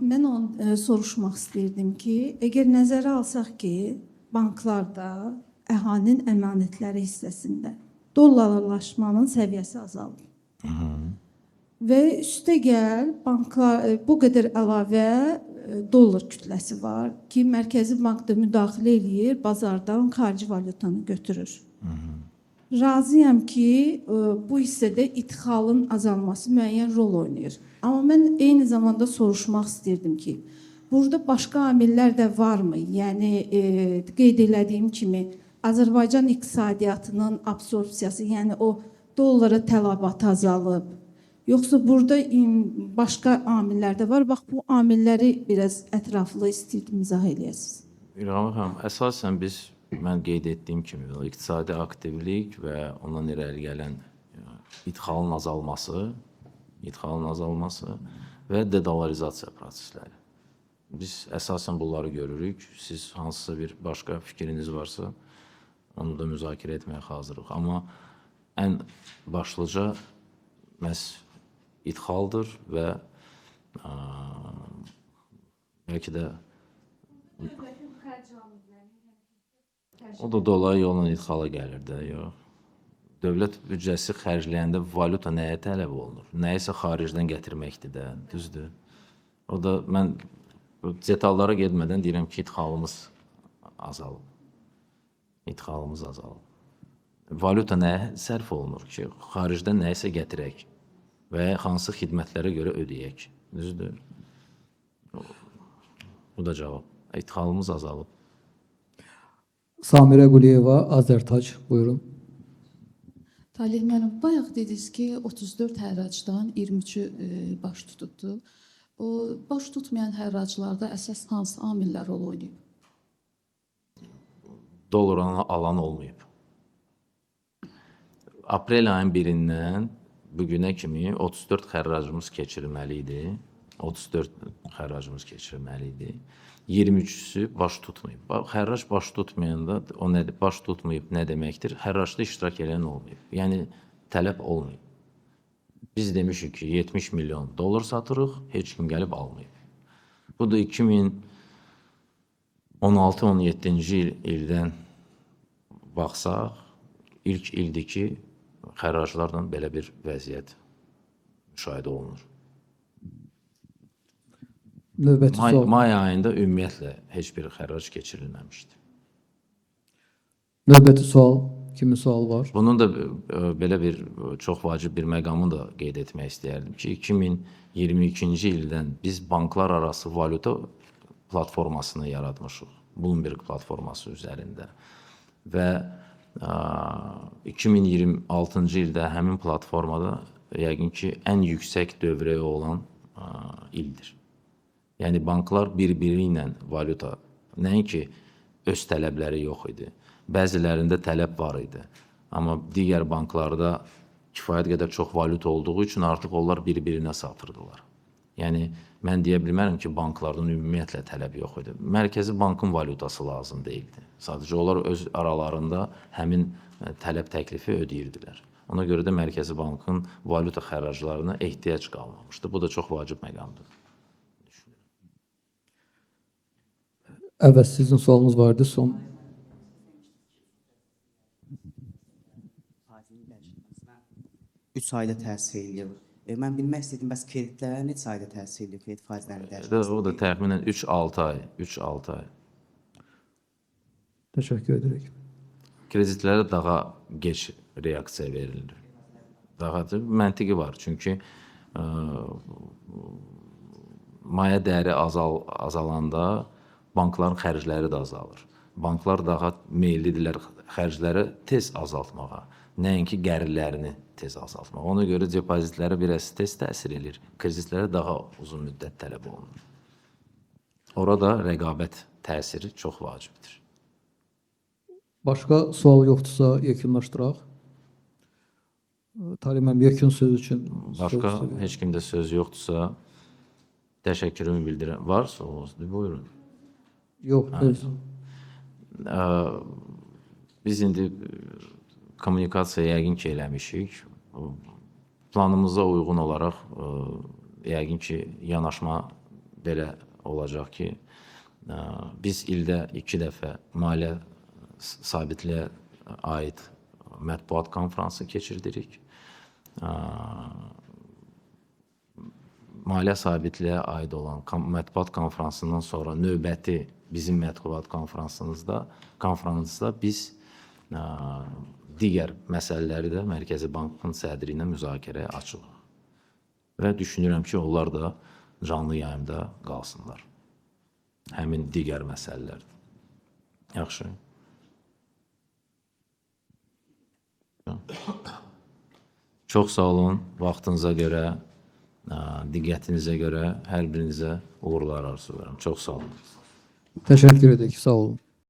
Mən onu soruşmaq istəyirdim ki, əgər nəzərə alsaq ki, banklarda əhalinin əmanətləri hissəsində dollarlaşmanın səviyyəsi azalır. Və üstə gəl, banklar bu qədər əlavə dollar kütləsi var ki, Mərkəzi Bank da müdaxilə eləyir, bazardan xarici valyutanı götürür. Razıyam ki, bu hissədə idxalın azalması müəyyən rol oynayır. Amma mən eyni zamanda soruşmaq istirdim ki, burada başqa amillər də varmı? Yəni, qeyd elədiyim kimi, Azərbaycan iqtisadiyyatının absorpsiyası, yəni o dollara tələbat azalıb, yoxsa burada başqa amillər də var? Bax, bu amilləri biraz ətraflı istəyirdim izah eləyəsiniz. İlham xanım, əsasən mən qeyd etdiyim kimi iqtisadi aktivlik və ondan irəli gələn idxalın azalması və dedolarizasiya prosesləri. Biz əsasən bunları görürük. Siz hansısa bir başqa fikriniz varsa, onu da müzakirə etməyə hazırıq. Amma ən başlıca məhz idxaldır və bəlkə də o da dolayı yolla idxala gəlir də, yox. Dövlət büdcəsi xərcləyəndə valyuta nəyə tələb olunur? Nəyisə xaricdən gətirməkdir də, düzdür. O da mən detallara getmədən deyirəm ki, idxalımız azalıb. Valyuta nəyə sərf olunur ki, xaricdən nəyisə gətirək və hansı xidmətlərə görə ödəyək, düzdür. Bu da cavab. İdxalımız azalıb. Samirə Quliyeva, Azərtac, buyurun. Talih müəllim, bayaq dediniz ki, 34 hərracdan 23-ü baş tutubdu. O baş tutmayan hərraclarda əsas hansı amillər rol oynayıb? Dollar alan olmayıb. Aprel ayın 1-dən bu günə kimi 34 xərracımız keçirilməli idi. 34 xərracımız keçirilməli idi. 23-sü baş tutmayıb. Xərrac baş tutmayanda o nədir? Baş tutmayıb nə deməkdir? Xərracda iştirak edən olmayıb. Yəni tələb olmayıb. Biz demişik ki, 70 milyon dollar satırıq, heç kim gəlib almayıb. Bu da 2016-17-ci ildən baxsaq, ilk ildir ki, xərraclarla belə bir vəziyyət müşahidə olunur. Növbəti sual. May ayında ümumiyyətlə heç bir xərrac keçirilməmişdi. Növbəti sual. Kimin sualı var? Bunun da belə bir çox vacib bir məqamını da qeyd etmək istəyərdim ki, 2022-ci ildən biz banklar arası valyuta platformasını yaratmışıq. Bloomberg platforması üzərində. Və 2026-cı ildə həmin platformada yəqin ki, ən yüksək dövrəyə olan ildir. Yəni banklar bir-biri ilə valyuta, nəinki öz tələbləri yox idi. Bəzilərində tələb var idi. Amma digər banklarda kifayət qədər çox valyuta olduğu üçün artıq onlar bir-birinə satırdılar. Yəni mən deyə bilmərəm ki, banklardan ümumiyyətlə tələb yox idi. Mərkəzi bankın valyutası lazım deyildi. Sadəcə onlar öz aralarında həmin tələb təklifi ödeyirdilər. Ona görə də Mərkəzi bankın valyuta xəraclarına ehtiyac qalmamışdı. Bu da çox vacib məqamdır. Evet, sizin sualınız vardı. Son. Üç ayda təsir eləyir. Mən bilmək istədim, bəs kreditlərə neçə ayda təsir eləyir, kredit faizlərinin dəyişməsi? O da təxminən 3-6 ay. 3-6 ay. Teşekkür ederim. Kreditlərə daha geç reaksiya verilir. Daha məntiqi var. Çünki maya dəyəri azalanda bankların xərcləri də azalır. Banklar daha meyillidirlər xərcləri tez azaltmağa, nəinki gəlirlərini tez azaltmağa. Ona görə depozitlərə biraz tez təsir edir, kreditlərə daha uzun müddət tələb olunur. Orada rəqabət təsiri çox vacibdir. Başqa sual yoxdursa yekunlaşdıraq. Talih müəllim, yekun söz üçün. Başqa heç kimdə söz yoxdursa təşəkkürümü bildirirəm. Var sualınız? Buyurun. Yox, öz. Biz indi kommunikasiya yəqin ki eləmişik. Planımıza uyğun olaraq yəqin ki yanaşma belə olacaq ki, biz ildə 2 dəfə maliyyə sabitliyə aid mətbuat konfransı keçirdirik. Maliyyə sabitliyə aid olan mətbuat konfransından sonra növbəti bizim mətbuat konfransında biz digər məsələləri də Mərkəzi Bankın sədri ilə müzakirəyə açıq. Və düşünürəm ki, onlar da canlı yayımda qalsınlar. Həmin digər məsələlər. Yaxşı. Çox sağ olun vaxtınıza görə, diqqətinizə görə hər birinizə uğurlar arzulayıram. Çox sağ olun. Teşekkür ederim. Sağ olun.